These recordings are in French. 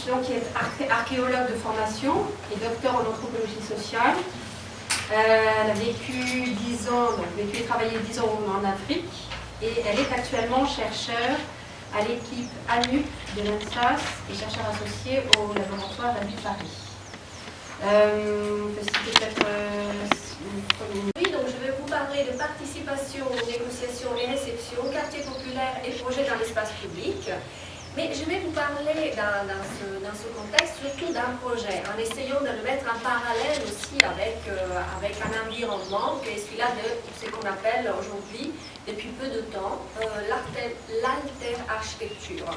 donc, qui est archéologue de formation et docteur en anthropologie sociale. Elle a vécu 10 ans, donc vécu et travaillé 10 ans en Afrique, et elle est actuellement chercheure à l'équipe ANUP de l'ANSAS et chercheur associé au laboratoire ANUP Paris. On peut citer peut-être une première. Oui, donc je vais vous parler de participation, négociation et réception, quartier populaire et projet dans l'espace public. Mais je vais vous parler dans ce contexte surtout d'un projet, en essayant de le mettre en parallèle aussi avec un environnement qui est celui-là de ce qu'on appelle aujourd'hui, depuis peu de temps, l'alter-architecture.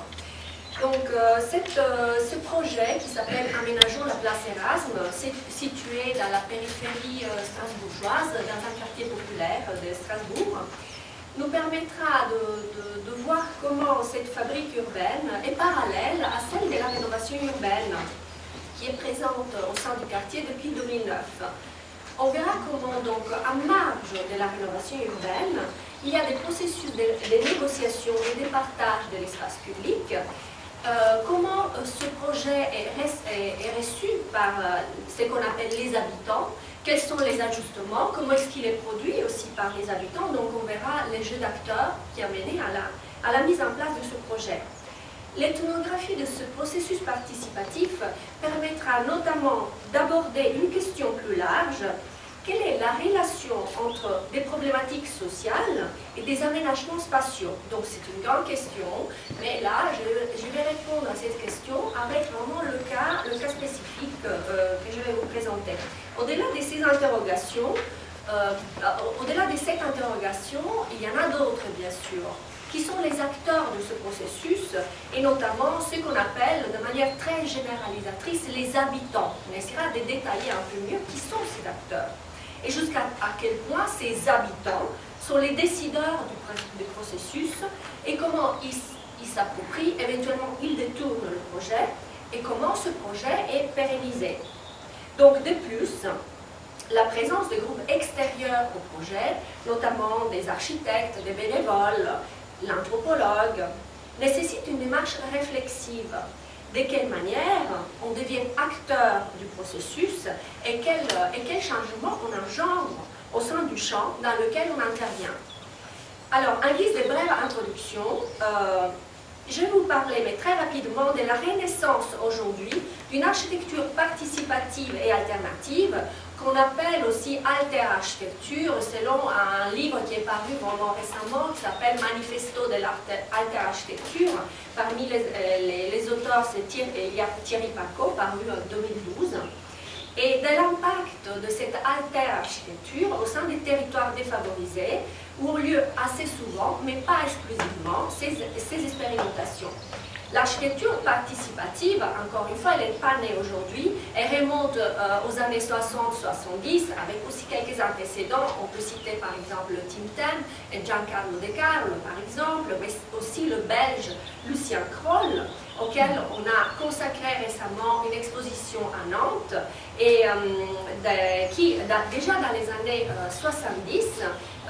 Donc ce projet qui s'appelle Aménageons la place Erasme, c'est situé dans la périphérie strasbourgeoise, dans un quartier populaire de Strasbourg, nous permettra de voir comment cette fabrique urbaine est parallèle à celle de la rénovation urbaine qui est présente au sein du quartier depuis 2009. On verra comment donc à marge de la rénovation urbaine, il y a des processus de négociation et de partage de l'espace public. Comment ce projet est reçu par ce qu'on appelle les habitants, quels sont les ajustements, comment est-ce qu'il est produit aussi par les habitants. Donc on verra les jeux d'acteurs qui a mené à la mise en place de ce projet. L'ethnographie de ce processus participatif permettra notamment d'aborder une question plus large. Quelle est la relation entre des problématiques sociales et des aménagements spatiaux? Donc c'est une grande question, mais là je vais répondre à cette question avec vraiment le cas spécifique que je vais vous présenter. Au-delà de ces interrogations, il y en a d'autres bien sûr, qui sont les acteurs de ce processus, et notamment ce qu'on appelle de manière très généralisatrice les habitants. On essaiera de détailler un peu mieux qui sont ces acteurs. Et jusqu'à quel point ces habitants sont les décideurs du processus et comment ils s'approprient, éventuellement ils détournent le projet et comment ce projet est pérennisé. Donc de plus, la présence de groupes extérieurs au projet, notamment des architectes, des bénévoles, l'anthropologue, nécessite une démarche réflexive. De quelle manière on devient acteur du processus et quel changement on engendre au sein du champ dans lequel on intervient. Alors, en guise de brève introduction, je vais vous parler, mais très rapidement, de la renaissance aujourd'hui d'une architecture participative et alternative qu'on appelle aussi alter-architecture, selon un livre qui est paru vraiment récemment, qui s'appelle Manifesto de l'alter-architecture. Parmi les auteurs, il y a Thierry Pacaud, paru en 2012. Et de l'impact de cette alter-architecture au sein des territoires défavorisés, où ont lieu assez souvent, mais pas exclusivement, ces expérimentations. L'architecture participative, encore une fois, elle n'est pas née aujourd'hui, elle remonte aux années 60-70, avec aussi quelques antécédents. On peut citer par exemple Tim Tam et Giancarlo De Carlo, par exemple, mais aussi le Belge Lucien Kroll, auquel on a consacré récemment une exposition à Nantes, et qui, déjà dans les années 70,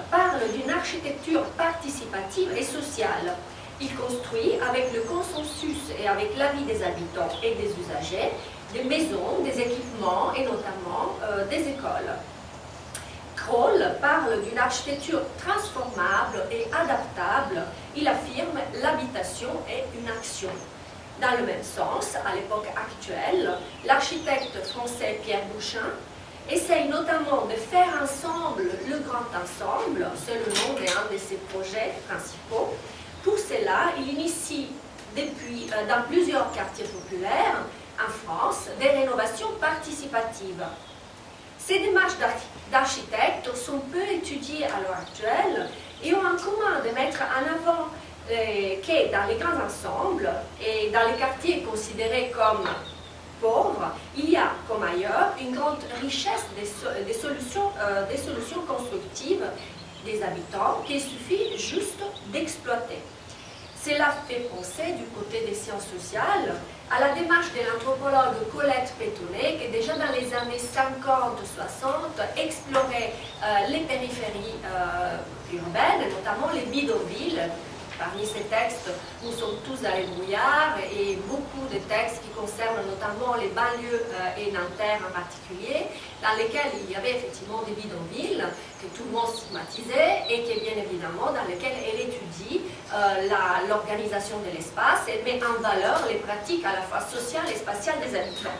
parle d'une architecture participative et sociale. Il construit avec le consensus et avec l'avis des habitants et des usagers des maisons, des équipements et notamment des écoles. Kroll parle d'une architecture transformable et adaptable. Il affirme l'habitation est une action. Dans le même sens, à l'époque actuelle, l'architecte français Pierre Bouchin essaye notamment de faire ensemble le grand ensemble, c'est le nom d'un de ses projets principaux. Pour cela, il initie dans plusieurs quartiers populaires en France des rénovations participatives. Ces démarches d'architectes sont peu étudiées à l'heure actuelle et ont en commun de mettre en avant que dans les grands ensembles et dans les quartiers considérés comme pauvres, il y a, comme ailleurs, une grande richesse des solutions constructives des habitants qu'il suffit juste d'exploiter. Cela fait penser du côté des sciences sociales à la démarche de l'anthropologue Colette Pétonnet qui déjà dans les années 50-60 explorait les périphéries urbaines, notamment les bidonvilles, Parmi ces textes, nous sommes tous dans les brouillards et beaucoup de textes qui concernent notamment les banlieues et Nanterre en particulier, dans lesquels il y avait effectivement des bidonvilles que tout le monde stigmatisait et qui, bien évidemment, dans lesquels elle étudie l'organisation de l'espace et met en valeur les pratiques à la fois sociales et spatiales des habitants.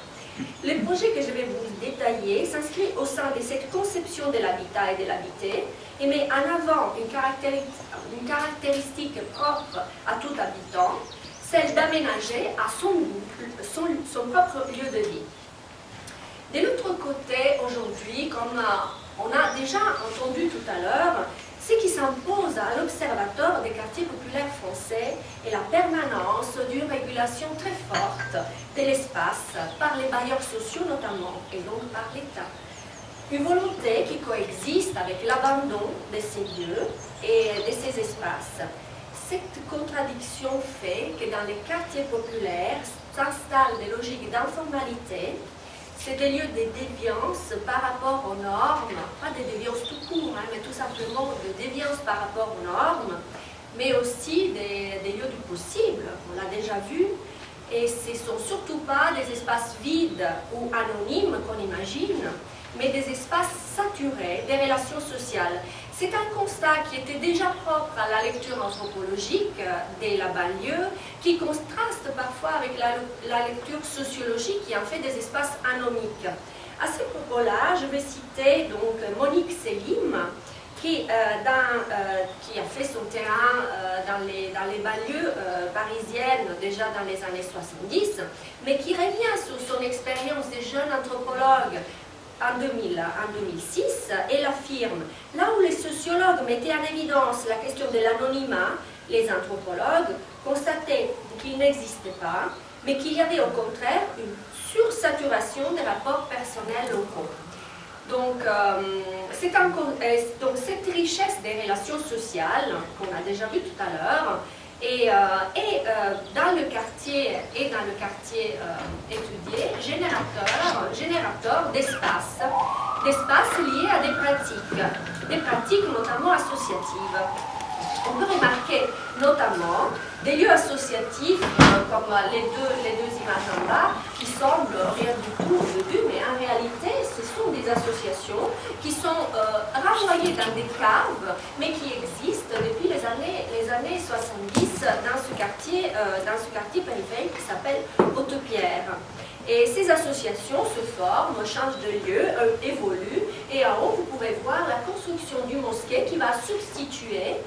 Le projet que je vais vous détailler s'inscrit au sein de cette conception de l'habitat et de l'habité et met en avant une caractéristique propre à tout habitant, celle d'aménager à son goût son propre lieu de vie. De l'autre côté, aujourd'hui, comme on a déjà entendu tout à l'heure, ce qui s'impose à l'observateur des quartiers populaires français est la permanence d'une régulation très forte de l'espace, par les bailleurs sociaux notamment, et donc par l'État. Une volonté qui coexiste avec l'abandon de ces lieux et de ces espaces. Cette contradiction fait que dans les quartiers populaires s'installent des logiques d'informalité. C'est des lieux de déviance par rapport aux normes, pas de déviance tout court, mais tout simplement de déviance par rapport aux normes, mais aussi des lieux du possible, on l'a déjà vu, et ce ne sont surtout pas des espaces vides ou anonymes qu'on imagine, mais des espaces saturés des relations sociales. C'est un constat qui était déjà propre à la lecture anthropologique de la banlieue, qui contraste parfois avec la lecture sociologique qui en fait des espaces anomiques. À ce propos-là, je vais citer donc Monique Selim, qui a fait son terrain dans les banlieues parisiennes déjà dans les années 70, mais qui revient sur son expérience de jeune anthropologue en 2006, elle affirme, là où les sociologues mettaient en évidence la question de l'anonymat, les anthropologues constataient qu'il n'existait pas, mais qu'il y avait au contraire une sursaturation des rapports personnels locaux. Donc, cette richesse des relations sociales, qu'on a déjà vu tout à l'heure, dans le quartier étudié, générateur d'espaces liés à des pratiques notamment associatives. On peut remarquer notamment des lieux associatifs comme les deux images en bas qui semblent rien du tout au début, mais en réalité ce sont des associations qui sont renvoyées dans des caves, mais qui existent depuis les années 70 dans ce quartier périphérique qui s'appelle Haute-Pierre. Et ces associations se forment, changent de lieu, évoluent, et en haut vous pourrez voir la construction du mosquée qui va substituer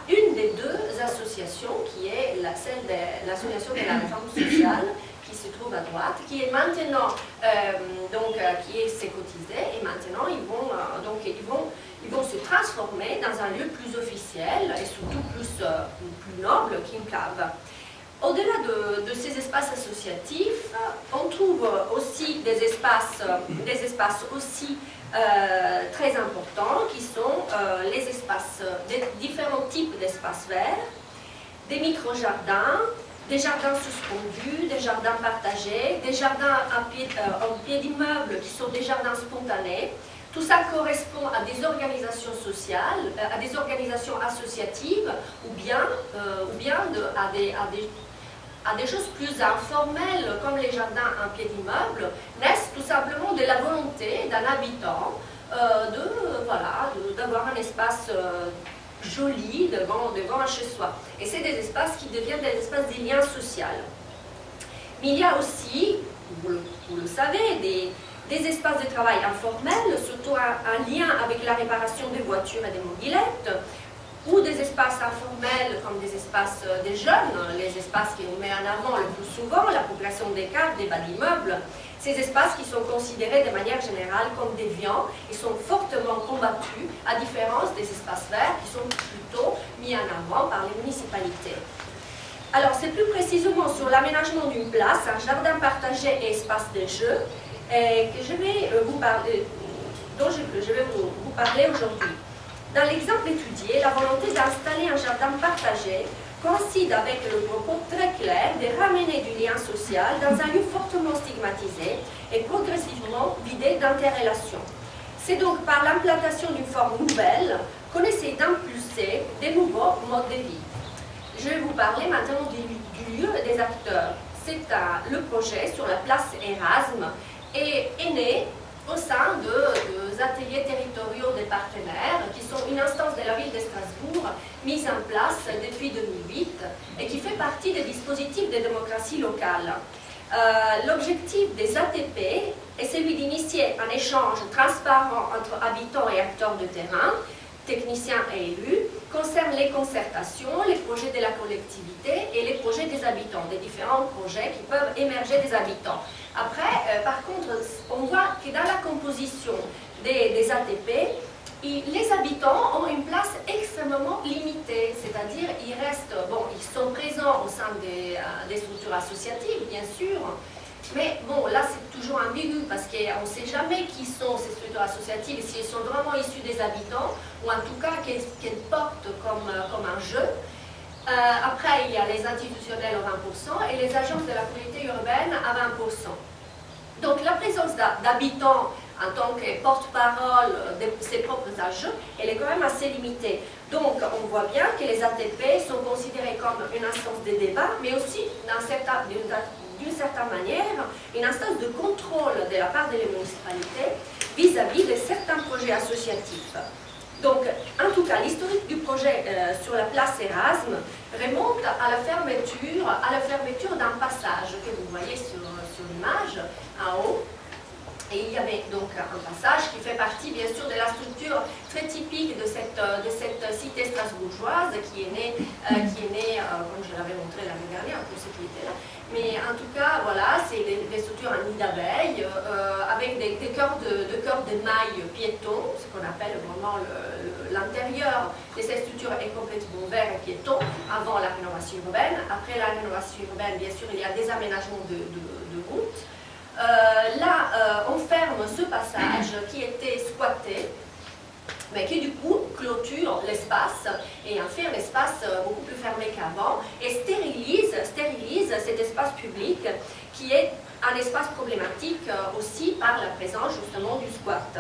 une des deux associations, qui est celle de l'association de la réforme sociale, qui se trouve à droite, qui est maintenant, qui est cotisée, et maintenant ils vont se transformer dans un lieu plus officiel et surtout plus noble qu'une cave. Au-delà de ces espaces associatifs, on trouve aussi des espaces aussi très importants qui sont des différents types d'espaces verts, des micro-jardins, des jardins suspendus, des jardins partagés, des jardins en pied d'immeuble qui sont des jardins spontanés. Tout ça correspond à des organisations sociales, à des organisations associatives ou bien à des choses plus informelles comme les jardins en pied d'immeuble, naissent tout simplement de la volonté d'un habitant d'avoir un espace joli devant un chez-soi. Et c'est des espaces qui deviennent des espaces de lien social. Mais il y a aussi, vous le savez, des espaces de travail informels, surtout en lien avec la réparation des voitures et des mobylettes, ou des espaces informels comme des espaces des jeunes, les espaces qui nous met en avant le plus souvent, la population des caves, des bas d'immeubles. Ces espaces qui sont considérés de manière générale comme déviants et sont fortement combattus, à différence des espaces verts qui sont plutôt mis en avant par les municipalités. Alors, c'est plus précisément sur l'aménagement d'une place, un jardin partagé et espace de jeu, que je vais vous parler aujourd'hui. Dans l'exemple étudié, la volonté d'installer un jardin partagé coïncide avec le propos très clair de ramener du lien social dans un lieu fortement stigmatisé et progressivement vidé d'interrelations. C'est donc par l'implantation d'une forme nouvelle qu'on essaie d'impulser des nouveaux modes de vie. je vais vous parler maintenant du lieu des acteurs. C'est le projet sur la place Erasme et est né au sein des ateliers territoriaux des partenaires, qui sont une instance de la ville de Strasbourg, mise en place depuis 2008 et qui fait partie des dispositifs de démocratie locale. L'objectif des ATP est celui d'initier un échange transparent entre habitants et acteurs de terrain, techniciens et élus, concerne les concertations, les projets de la collectivité et les projets des habitants, des différents projets qui peuvent émerger des habitants. Après, par contre, on voit que dans la composition des ATP, les habitants ont une place extrêmement limitée, c'est-à-dire ils restent, bon, ils sont présents au sein des structures associatives, bien sûr, mais bon, là c'est toujours ambigu parce qu'on ne sait jamais qui sont ces structures associatives, si elles sont vraiment issues des habitants, ou en tout cas qu'elles portent comme un jeu. Après, il y a les institutionnels à 20% et les agences de la communauté urbaine à 20%. Donc la présence d'habitants en tant que porte-parole de ses propres enjeux, elle est quand même assez limitée. Donc on voit bien que les ATP sont considérés comme une instance de débat, mais aussi d'une certaine manière une instance de contrôle de la part des municipalités vis-à-vis de certains projets associatifs. Donc, en tout cas, l'historique du projet sur la place Erasme remonte à la fermeture d'un passage que vous voyez sur l'image en haut. Et il y avait donc un passage qui fait partie bien sûr de la structure très typique de cette cité strasbourgeoise qui est née, comme je l'avais montré l'année dernière pour ceux qui étaient là. Mais en tout cas, voilà, c'est des structures en nid d'abeilles avec des cœurs de mailles piétons, ce qu'on appelle vraiment l'intérieur de cette structure est complètement vert et piéton avant la rénovation urbaine. Après la rénovation urbaine, bien sûr, il y a des aménagements de routes. Là, on ferme ce passage qui était squatté, mais qui du coup clôture l'espace et en fait un espace beaucoup plus fermé qu'avant et stérilise cet espace public qui est un espace problématique aussi par la présence justement du squat.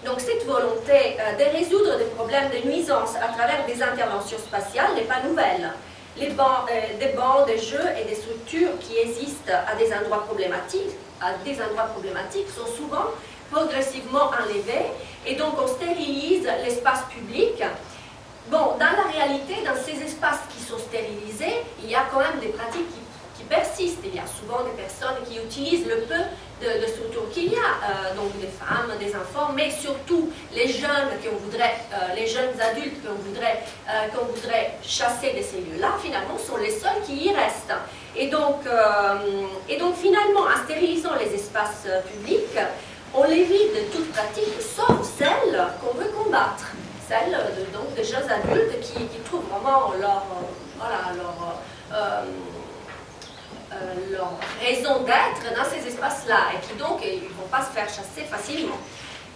Donc cette volonté de résoudre des problèmes de nuisance à travers des interventions spatiales n'est pas nouvelle. Des bancs, des jeux et des structures qui existent à des endroits problématiques sont souvent progressivement enlevés et donc on stérilise l'espace public. Bon, dans la réalité, dans ces espaces qui sont stérilisés, il y a quand même des pratiques qui persistent. Il y a souvent des personnes qui utilisent le peu de structures qu'il y a, donc des femmes, des enfants, mais surtout les jeunes les jeunes adultes qu'on voudrait chasser de ces lieux-là, finalement, sont les seuls qui y restent. Et donc finalement, en stérilisant les espaces publics, on les vide de toute pratique, sauf celles qu'on veut combattre, celles des jeunes adultes qui trouvent vraiment leur raison d'être dans ces espaces-là et qui donc ils ne vont pas se faire chasser facilement.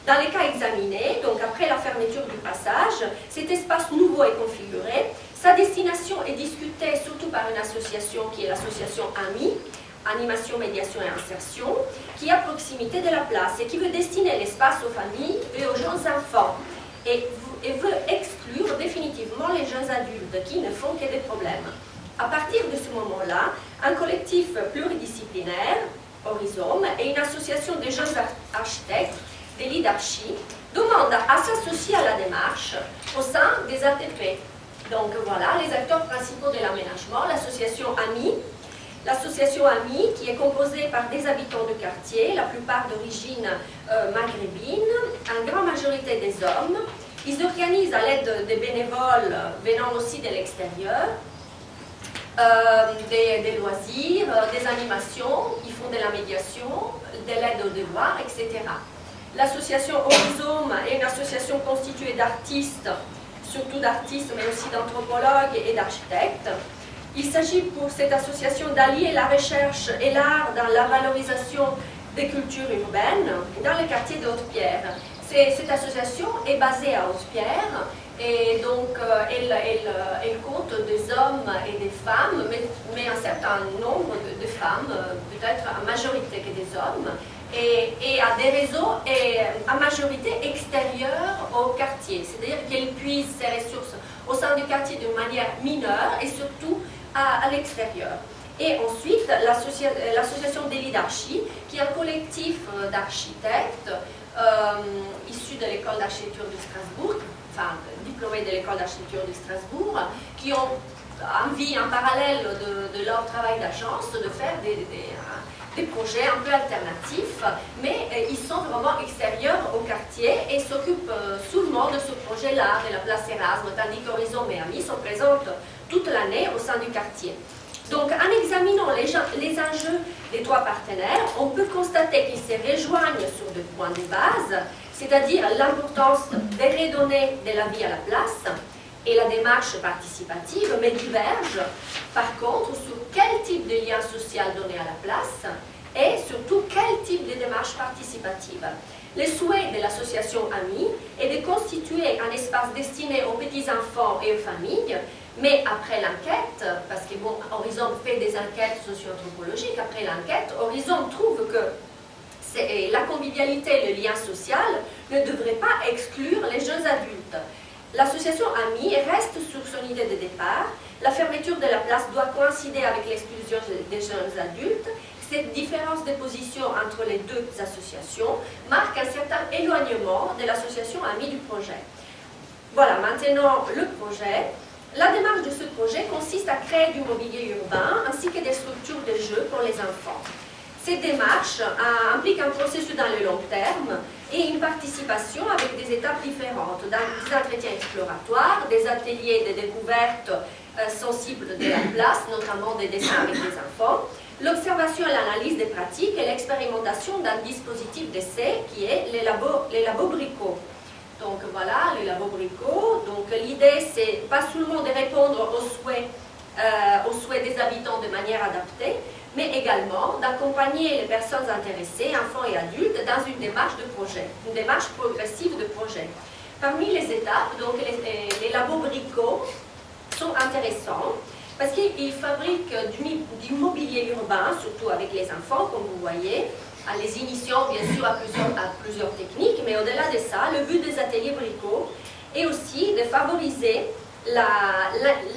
Dans les cas examinés, donc après la fermeture du passage, cet espace nouveau est configuré. Sa destination est discutée surtout par une association qui est l'association AMI, Animation, Médiation et Insertion, qui est à proximité de la place et qui veut destiner l'espace aux familles et aux jeunes enfants et veut exclure définitivement les jeunes adultes qui ne font que des problèmes. À partir de ce moment-là, un collectif pluridisciplinaire, Horizon, et une association de jeunes architectes, des leaderships, demandent à s'associer à la démarche au sein des ATP. Donc voilà, les acteurs principaux de l'aménagement, l'association AMI. L'association AMI, qui est composée par des habitants de quartier, la plupart d'origine maghrébine, en grande majorité des hommes. Ils organisent à l'aide des bénévoles venant aussi de l'extérieur, des loisirs, des animations, ils font de la médiation, de l'aide aux devoirs, etc. L'association Horizon est une association constituée d'artistes, surtout d'artistes, mais aussi d'anthropologues et d'architectes. Il s'agit pour cette association d'allier la recherche et l'art dans la valorisation des cultures urbaines dans le quartier de Haute-Pierre. Cette association est basée à Haute-Pierre et donc elle compte des hommes et des femmes, mais un certain nombre de femmes, peut-être en majorité que des hommes. et à des réseaux et à majorité extérieurs au quartier, c'est-à-dire qu'elle puise ses ressources au sein du quartier d'une manière mineure et surtout à l'extérieur. Et ensuite, l'association des lits d'archi, qui est un collectif d'architectes issus de l'école d'architecture de Strasbourg, enfin diplômés de l'école d'architecture de Strasbourg, qui ont envie en parallèle de leur travail d'agence de faire des projets un peu alternatifs, mais ils sont vraiment extérieurs au quartier et s'occupent souvent de ce projet-là, de la place Erasme, tandis qu'Horizon Miami sont présentes toute l'année au sein du quartier. Donc, en examinant les enjeux des trois partenaires, on peut constater qu'ils se rejoignent sur deux points de base, c'est-à-dire l'importance de redonner de la vie à la place et la démarche participative, mais divergent par contre sur quel type de lien social donner à la place et surtout quel type de démarche participative. Le souhait de l'association AMI est de constituer un espace destiné aux petits-enfants et aux familles, mais après l'enquête, parce que bon, Horizon fait des enquêtes socio-anthropologiques, après l'enquête, Horizon trouve que la convivialité, le lien social ne devrait pas exclure les jeunes adultes. L'association AMI reste sur son idée de départ. La fermeture de la place doit coïncider avec l'exclusion des jeunes adultes. Cette différence de position entre les deux associations marque un certain éloignement de l'association AMI du projet. Voilà, maintenant le projet. La démarche de ce projet consiste à créer du mobilier urbain ainsi que des structures de jeux pour les enfants. Cette démarche implique un processus dans le long terme et une participation avec des étapes différentes, des entretiens exploratoires, des ateliers de découverte sensibles de la place, notamment des dessins avec les enfants, l'observation et l'analyse des pratiques et l'expérimentation d'un dispositif d'essai qui est les labos bricots. Donc voilà, le labo bricot. Donc l'idée, c'est pas seulement de répondre aux souhaits des habitants de manière adaptée, mais également d'accompagner les personnes intéressées, enfants et adultes, dans une démarche de projet, une démarche progressive de projet. Parmi les étapes, donc les labos bricots sont intéressants parce qu'ils fabriquent du mobilier urbain, surtout avec les enfants, comme vous voyez, en les initiant bien sûr à plusieurs techniques, mais au-delà de ça, le but des ateliers bricots est aussi de favoriser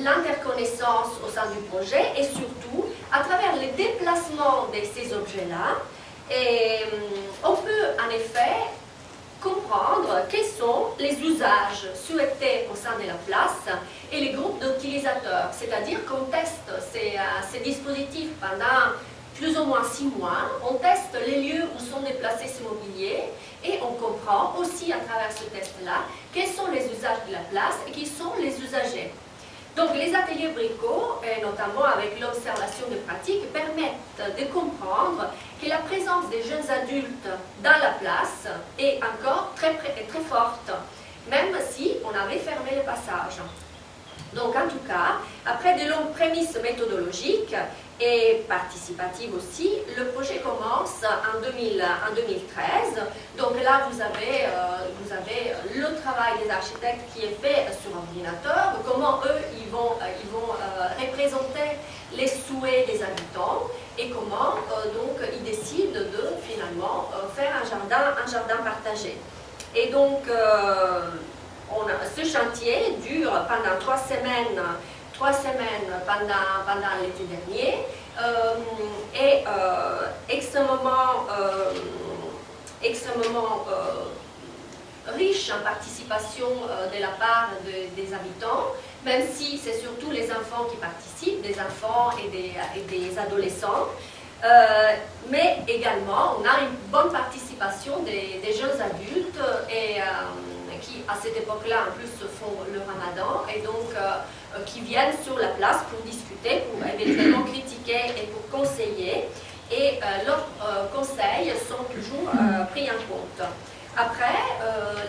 l'interconnaissance au sein du projet et surtout à travers le déplacement de ces objets-là, on peut en effet comprendre quels sont les usages souhaités au sein de la place et les groupes d'utilisateurs, c'est-à-dire qu'on teste ces dispositifs pendant plus ou moins 6 mois, on teste les lieux où sont déplacés ces mobiliers et on comprend aussi à travers ce test-là quels sont les usages de la place et qui sont les usagers. Donc les ateliers bricots, et notamment avec l'observation de pratiques, permettent de comprendre que la présence des jeunes adultes dans la place est encore très forte, même si on avait fermé le passage. Donc en tout cas, après de longues prémices méthodologiques et participatives aussi, le projet commence en 2013. Donc là, vous avez le travail des architectes qui est fait sur ordinateur, comment eux, ils vont représenter les souhaits des habitants et comment donc ils décident de finalement faire un jardin partagé. Et donc, ce chantier dure pendant 3 semaines pendant l'été dernier et extrêmement riche en participation de la part des habitants, même si c'est surtout les enfants qui participent, des enfants et des adolescents. Mais également, on a une bonne participation des jeunes adultes et qui, à cette époque-là, en plus, font le ramadan et donc qui viennent sur la place pour discuter, pour éventuellement critiquer et pour conseiller. Et leurs conseils sont toujours pris en compte. Après,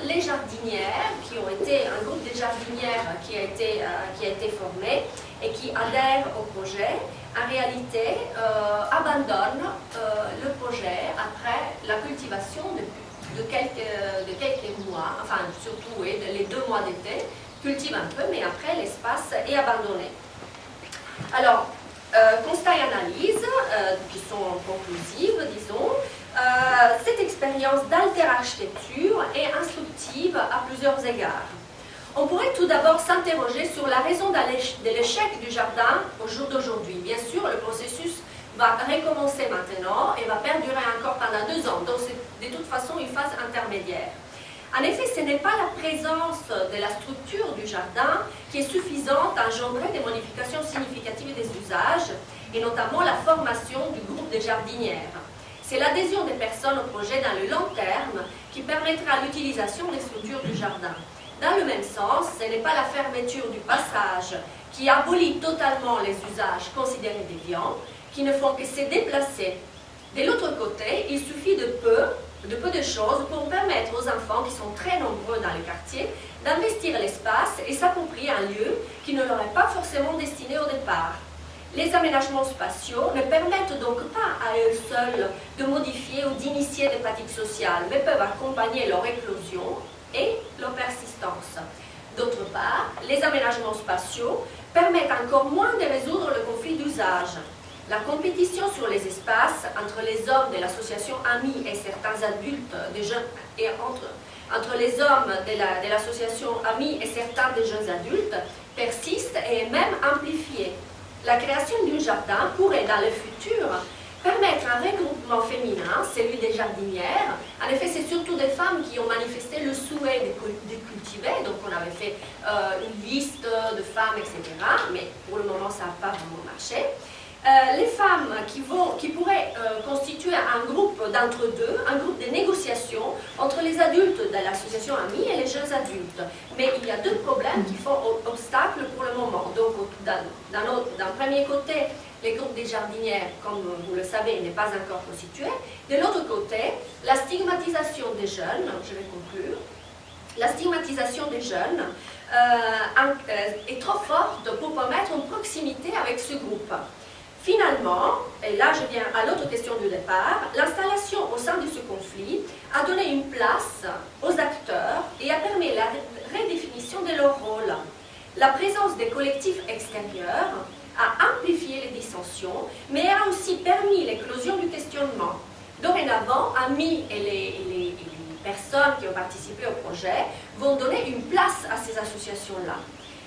les jardinières, qui ont été un groupe de jardinières qui a été formé et qui adhèrent au projet, en réalité abandonnent le projet après la cultivation de quelques mois, enfin surtout les 2 mois d'été, cultivent un peu, mais après l'espace est abandonné. Alors, constats et analyses qui sont conclusives, disons. Cette expérience d'alter-architecture est instructive à plusieurs égards. On pourrait tout d'abord s'interroger sur la raison de l'échec du jardin au jour d'aujourd'hui. Bien sûr, le processus va recommencer maintenant et va perdurer encore pendant 2 ans, donc c'est de toute façon une phase intermédiaire. En effet, ce n'est pas la présence de la structure du jardin qui est suffisante à engendrer des modifications significatives des usages, et notamment la formation du groupe des jardinières. C'est l'adhésion des personnes au projet dans le long terme qui permettra l'utilisation des structures du jardin. Dans le même sens, ce n'est pas la fermeture du passage qui abolit totalement les usages considérés déviants, qui ne font que se déplacer. De l'autre côté, il suffit de peu de choses pour permettre aux enfants, qui sont très nombreux dans le quartier, d'investir l'espace et s'approprier un lieu qui ne leur est pas forcément destiné au départ. Les aménagements spatiaux ne permettent donc pas à eux seuls de modifier ou d'initier des pratiques sociales, mais peuvent accompagner leur éclosion et leur persistance. D'autre part, les aménagements spatiaux permettent encore moins de résoudre le conflit d'usage. La compétition sur les espaces entre les hommes de l'association Amis et certains adultes des jeunes, et entre les hommes de l'association Amis et certains des jeunes adultes persiste et est même amplifiée. La création d'un jardin pourrait, dans le futur, permettre un regroupement féminin, celui des jardinières. En effet, c'est surtout des femmes qui ont manifesté le souhait de cultiver, donc on avait fait une liste de femmes, etc. Mais pour le moment, ça n'a pas vraiment marché. Les femmes qui pourraient constituer un groupe d'entre-deux, un groupe de négociation entre les adultes de l'association Amis et les jeunes adultes. Mais il y a 2 problèmes qui font obstacle pour le moment. Donc, d'un premier côté, les groupes des jardinières, comme vous le savez, n'est pas encore constitué. De l'autre côté, la stigmatisation des jeunes, je vais conclure, la stigmatisation des jeunes est trop forte pour permettre une proximité avec ce groupe. Finalement, et là je viens à l'autre question du départ, l'installation au sein de ce conflit a donné une place aux acteurs et a permis la redéfinition de leur rôle. La présence des collectifs extérieurs a amplifié les dissensions, mais a aussi permis l'éclosion du questionnement. Dorénavant, Amis et les personnes qui ont participé au projet vont donner une place à ces associations-là.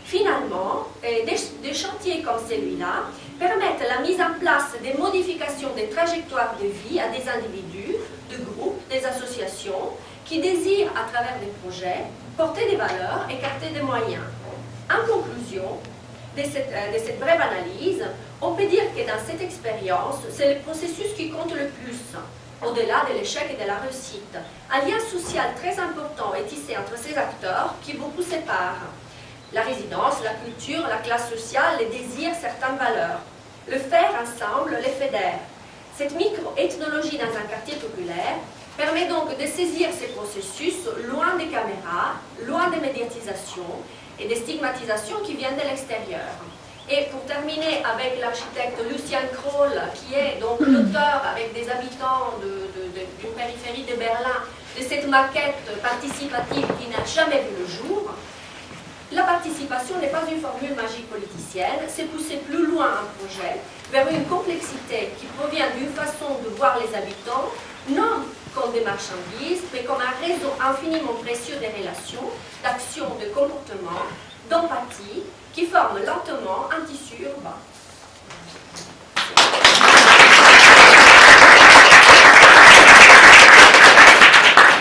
Finalement, des chantiers comme celui-là permettent la mise en place des modifications des trajectoires de vie à des individus, de groupes, des associations qui désirent, à travers des projets, porter des valeurs et capter des moyens. En conclusion de cette brève analyse, on peut dire que dans cette expérience, c'est le processus qui compte le plus, au-delà de l'échec et de la réussite. Un lien social très important est tissé entre ces acteurs qui beaucoup séparent. La résidence, la culture, la classe sociale, les désirs, certaines valeurs. Le faire ensemble les fédère. Cette micro-ethnologie dans un quartier populaire permet donc de saisir ces processus loin des caméras, loin des médiatisations et des stigmatisations qui viennent de l'extérieur. Et pour terminer avec l'architecte Lucien Kroll, qui est donc l'auteur avec des habitants d'une périphérie de Berlin de cette maquette participative qui n'a jamais vu le jour, la participation n'est pas une formule magique politicienne, c'est pousser plus loin un projet vers une complexité qui provient d'une façon de voir les habitants, non comme des marchandises, mais comme un réseau infiniment précieux de relations, d'actions, de comportements, d'empathie, qui forment lentement un tissu urbain.